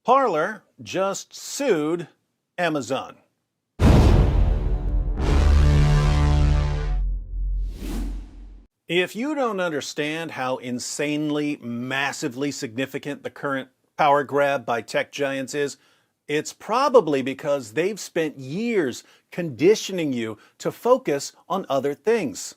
Parler just sued Amazon. If you don't understand how insanely, massively significant the current power grab by tech giants is, it's probably because they've spent years conditioning you to focus on other things.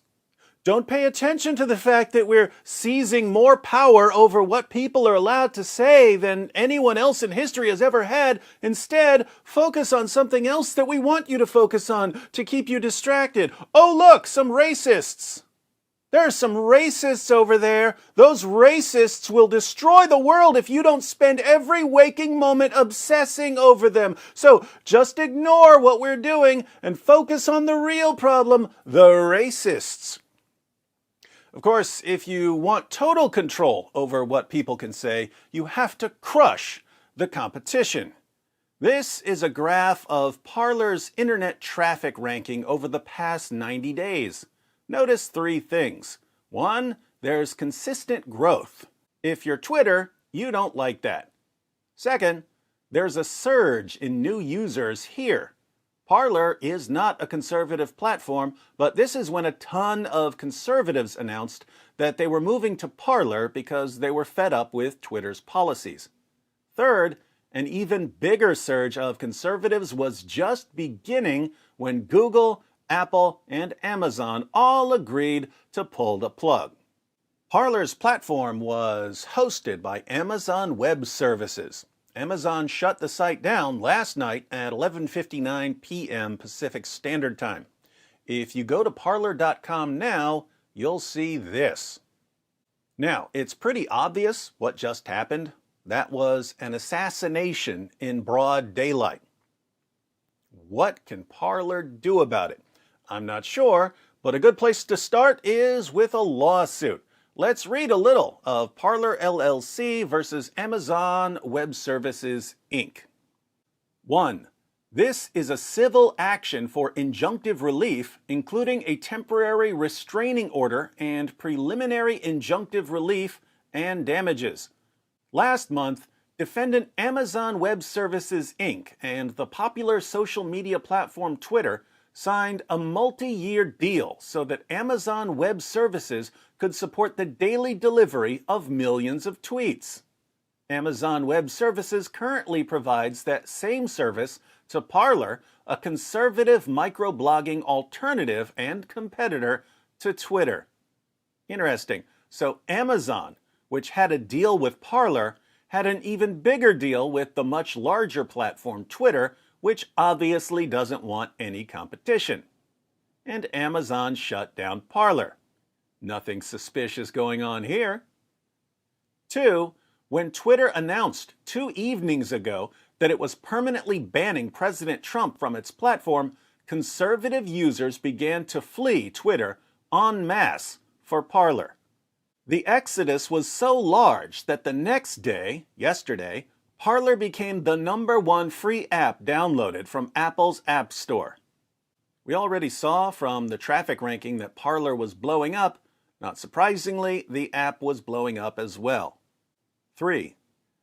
Don't pay attention to the fact that we're seizing more power over what people are allowed to say than anyone else in history has ever had. Instead, focus on something else that we want you to focus on to keep you distracted. Oh, look, some racists. There are some racists over there. Those racists will destroy the world if you don't spend every waking moment obsessing over them. So just ignore what we're doing and focus on the real problem, the racists. Of course, if you want total control over what people can say, you have to crush the competition. This is a graph of Parler's internet traffic ranking over the past 90 days. Notice three things. One, there's consistent growth. If you're Twitter, you don't like that. Second, there's a surge in new users here. Parler is not a conservative platform, but this is when a ton of conservatives announced that they were moving to Parler because they were fed up with Twitter's policies. Third, an even bigger surge of conservatives was just beginning when Google, Apple, and Amazon all agreed to pull the plug. Parler's platform was hosted by Amazon Web Services. Amazon shut the site down last night at 11:59 p.m. Pacific Standard Time. If you go to Parler.com now, you'll see this. Now, it's pretty obvious what just happened. That was an assassination in broad daylight. What can Parler do about it? I'm not sure, but a good place to start is with a lawsuit. Let's read a little of Parler LLC versus Amazon Web Services, Inc. 1. This is a civil action for injunctive relief, including a temporary restraining order and preliminary injunctive relief and damages. Last month, defendant Amazon Web Services, Inc. and the popular social media platform Twitter signed a multi-year deal so that Amazon Web Services could support the daily delivery of millions of tweets. Amazon Web Services currently provides that same service to Parler, a conservative microblogging alternative and competitor to Twitter. Interesting. So Amazon, which had a deal with Parler, had an even bigger deal with the much larger platform Twitter, which obviously doesn't want any competition. And Amazon shut down Parler. Nothing suspicious going on here. 2. When Twitter announced 2 evenings ago that it was permanently banning President Trump from its platform, conservative users began to flee Twitter en masse for Parler. The exodus was so large that the next day, yesterday, Parler became the #1 free app downloaded from Apple's App Store. We already saw from the traffic ranking that Parler was blowing up. Not surprisingly, the app was blowing up as well. 3.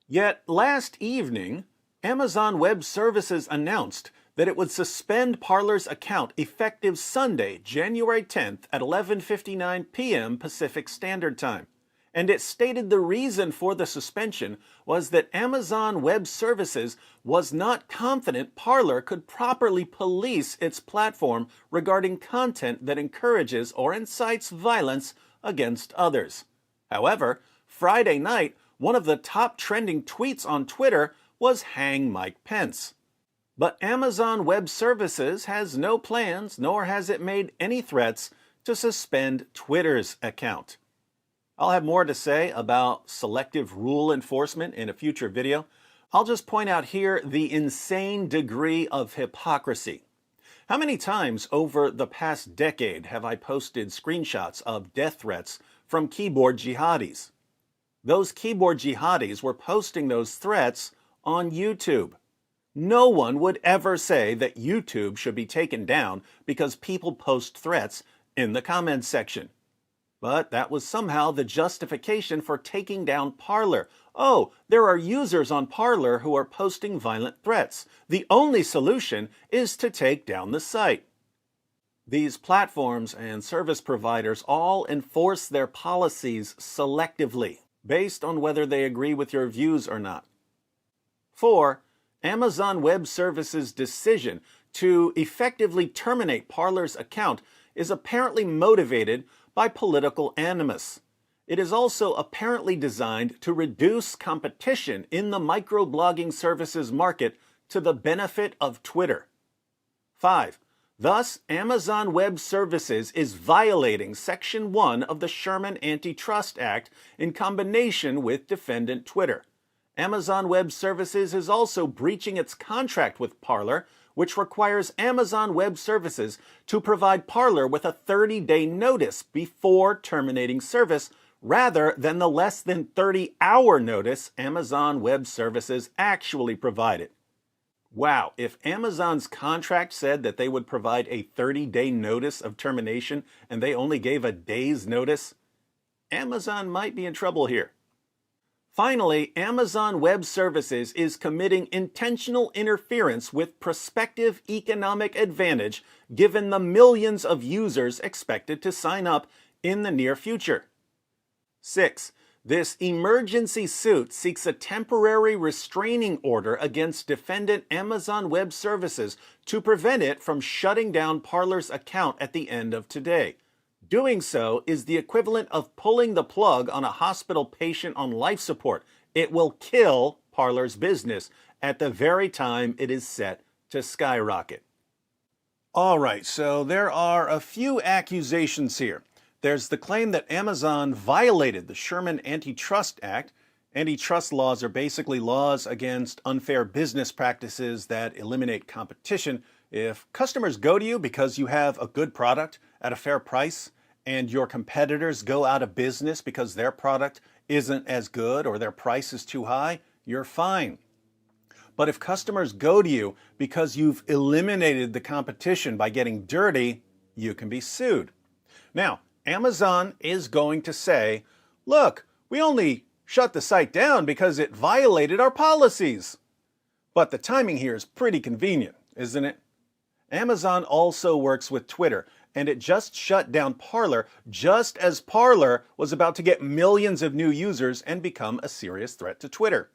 Yet last evening, Amazon Web Services announced that it would suspend Parler's account effective Sunday, January 10th at 11:59 p.m. Pacific Standard Time. And it stated the reason for the suspension was that Amazon Web Services was not confident Parler could properly police its platform regarding content that encourages or incites violence against others. However, Friday night, one of the top trending tweets on Twitter was "Hang Mike Pence." But Amazon Web Services has no plans, nor has it made any threats to suspend Twitter's account. I'll have more to say about selective rule enforcement in a future video. I'll just point out here the insane degree of hypocrisy. How many times over the past decade have I posted screenshots of death threats from keyboard jihadis? Those keyboard jihadis were posting those threats on YouTube. No one would ever say that YouTube should be taken down because people post threats in the comments section. But that was somehow the justification for taking down Parler. Oh, there are users on Parler who are posting violent threats. The only solution is to take down the site. These platforms and service providers all enforce their policies selectively, based on whether they agree with your views or not. 4. Amazon Web Services' decision to effectively terminate Parler's account is apparently motivated by political animus. It is also apparently designed to reduce competition in the microblogging services market to the benefit of Twitter. 5. Thus, Amazon Web Services is violating Section 1 of the Sherman Antitrust Act in combination with defendant Twitter. Amazon Web Services is also breaching its contract with Parler, which requires Amazon Web Services to provide Parler with a 30-day notice before terminating service, rather than the less than 30-hour notice Amazon Web Services actually provided. Wow, if Amazon's contract said that they would provide a 30-day notice of termination and they only gave a day's notice, Amazon might be in trouble here. Finally, Amazon Web Services is committing intentional interference with prospective economic advantage given the millions of users expected to sign up in the near future. 6. This emergency suit seeks a temporary restraining order against defendant Amazon Web Services to prevent it from shutting down Parler's account at the end of today. Doing so is the equivalent of pulling the plug on a hospital patient on life support. It will kill Parler's business at the very time it is set to skyrocket. All right, so there are a few accusations here. There's the claim that Amazon violated the Sherman Antitrust Act. Antitrust laws are basically laws against unfair business practices that eliminate competition. If customers go to you because you have a good product at a fair price, and your competitors go out of business because their product isn't as good or their price is too high, you're fine. But if customers go to you because you've eliminated the competition by getting dirty, you can be sued. Now, Amazon is going to say, look, we only shut the site down because it violated our policies. But the timing here is pretty convenient, isn't it? Amazon also works with Twitter, and it just shut down Parler just as Parler was about to get millions of new users and become a serious threat to Twitter.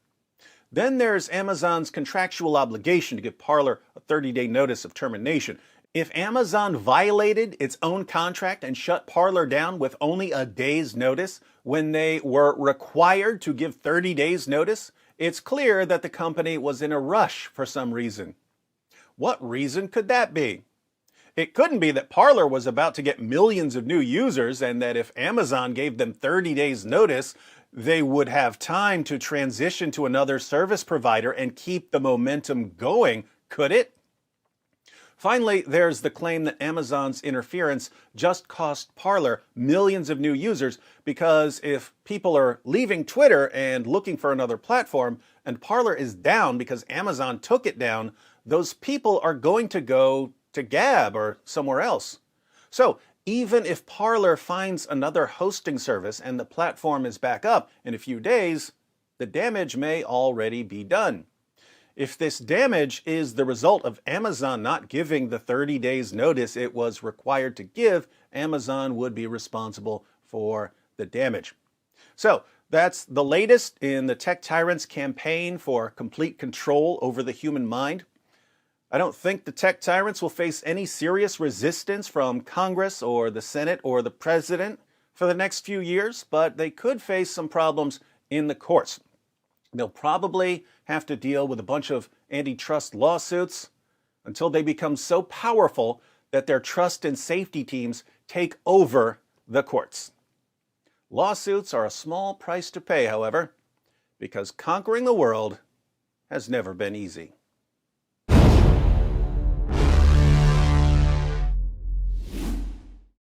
Then there's Amazon's contractual obligation to give Parler a 30-day notice of termination. If Amazon violated its own contract and shut Parler down with only a day's notice when they were required to give 30 days notice, it's clear that the company was in a rush for some reason. What reason could that be? It couldn't be that Parler was about to get millions of new users and that if Amazon gave them 30 days notice, they would have time to transition to another service provider and keep the momentum going, could it? Finally, there's the claim that Amazon's interference just cost Parler millions of new users because if people are leaving Twitter and looking for another platform and Parler is down because Amazon took it down, those people are going to go to Gab or somewhere else. So even if Parler finds another hosting service and the platform is back up in a few days, the damage may already be done. If this damage is the result of Amazon not giving the 30 days notice it was required to give, Amazon would be responsible for the damage. So that's the latest in the tech tyrants' campaign for complete control over the human mind. I don't think the tech tyrants will face any serious resistance from Congress or the Senate or the President for the next few years, but they could face some problems in the courts. They'll probably have to deal with a bunch of antitrust lawsuits until they become so powerful that their trust and safety teams take over the courts. Lawsuits are a small price to pay, however, because conquering the world has never been easy.